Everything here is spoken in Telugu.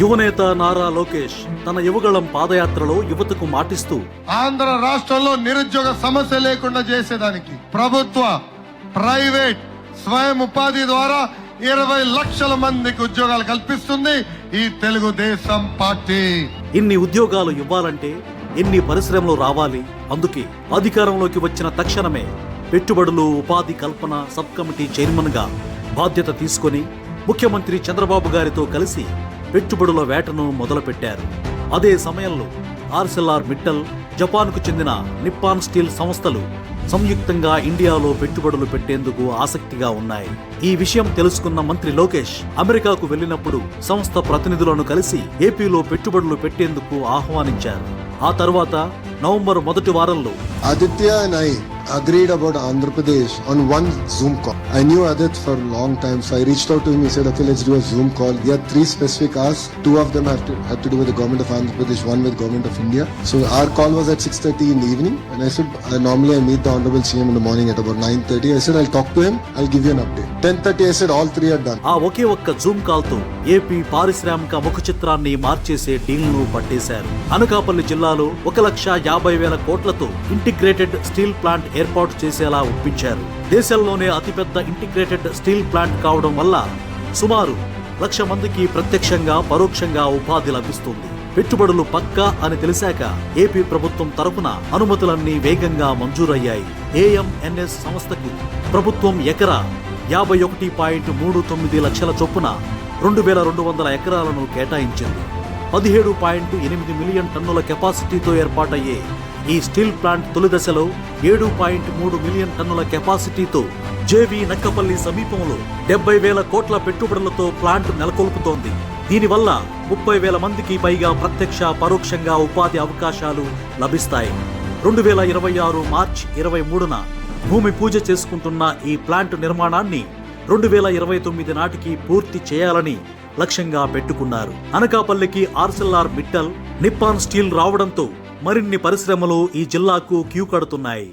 యువనేత నారా లోకేష్ తన యువగళం పాదయాత్రలో యువతకు మాటిస్తూ ఆంధ్ర రాష్ట్రంలో నిరుద్యోగ సమస్య లేకుండా చేసేదానికి ప్రభుత్వ ప్రైవేట్ స్వయం ఉపాధి ద్వారా 20 లక్షల మందికి ఉద్యోగాలు కల్పిస్తుంది ఈ తెలుగుదేశం పార్టీ. ఇన్ని ఉద్యోగాలు ఇవ్వాలంటే ఎన్ని పరిశ్రమలు రావాలి? అందుకే అధికారంలోకి వచ్చిన తక్షణమే పెట్టుబడులు ఉపాధి కల్పన సబ్ కమిటీ చైర్మన్ గా బాధ్యత తీసుకొని ముఖ్యమంత్రి చంద్రబాబు గారితో కలిసి పెట్టుబడుల వేటను మొదలుపెట్టారు. అదే సమయంలో ఆర్సెల్ఆర్ మిట్టల్, జపాన్కు చెందిన నిప్పాన్ స్టీల్ సంస్థలు సంయుక్తంగా ఇండియాలో పెట్టుబడులు పెట్టేందుకు ఆసక్తిగా ఉన్నాయి. ఈ విషయం తెలుసుకున్న మంత్రి లోకేష్ అమెరికాకు వెళ్లినప్పుడు సంస్థ ప్రతినిధులను కలిసి ఏపీలో పెట్టుబడులు పెట్టేందుకు ఆహ్వానించారు. ఆ తర్వాత నవంబర్ మొదటి వారంలో Aditya and I agreed about Andhra Pradesh on one Zoom call. I knew Adit for a long time, so I reached out to him. He said, okay, let's do a Zoom call. He had 3 specific asks. 2 of them had to do with the government of Andhra Pradesh, 1 with government of India. So our call was at 6:30 in the evening, and I said, normally I meet the Honorable CM in the morning at about 9:30. I said, I'll talk to him, I'll give you an update. 10:30 I said, all 3 are done. ఆ ఒకే ఒక్క జూమ్ కాల్ తో ఏపీ పారిశ్రామిక ముఖ చిత్రాన్ని మార్చేసే డీల్ను పట్టేశారు. అనకాపల్లి జిల్లాలో 1,50,000 కోట్లతో ఇంటిగ్రేటెడ్ స్టీల్ ప్లాంట్ ఏర్పాటు చేసేలా ఒప్పించారు. దేశంలోనే అతిపెద్ద ఇంటిగ్రేటెడ్ స్టీల్ ప్లాంట్ కావడం వల్ల సుమారు 1,00,000 మందికి ప్రత్యక్షంగా పరోక్షంగా ఉపాధి లభిస్తుంది. పెట్టుబడులు పక్కా అని తెలిసాక ఏపీ ప్రభుత్వం తరపున అనుమతులన్నీ వేగంగా మంజూరయ్యాయి. ఏఎంఎన్ఎస్ సంస్థకు ప్రభుత్వం ఎకరా 51.39 లక్షల చొప్పున 2,200 ఎకరాలను కేటాయించింది. 17.8 మిలియన్ టన్నుల కెపాసిటీతో ఏర్పాటయ్యే ఈ స్టీల్ ప్లాంట్ తొలి దశలో 7.3 మిలియన్ టన్నుల కెపాసిటీతో జేవీ నక్కపల్లి సమీపంలో 70,000 కోట్ల పెట్టుబడులతో ప్లాంట్ నెలకొల్పుతోంది. దీనివల్ల 30,000 మందికి పైగా ప్రత్యక్ష పరోక్షంగా ఉపాధి అవకాశాలు లభిస్తాయి. 2026 మార్చి 23న భూమి పూజ చేసుకుంటున్న ఈ ప్లాంట్ నిర్మాణాన్ని 2029 నాటికి పూర్తి చేయాలని లక్ష్యంగా పెట్టుకున్నారు. అనకాపల్లికి ఆర్సెల్ఆర్ మిట్టల్, నిప్పాన్ స్టీల్ రావడంతో మరిన్ని పరిశ్రమలు ఈ జిల్లాకు క్యూ కడుతున్నాయి.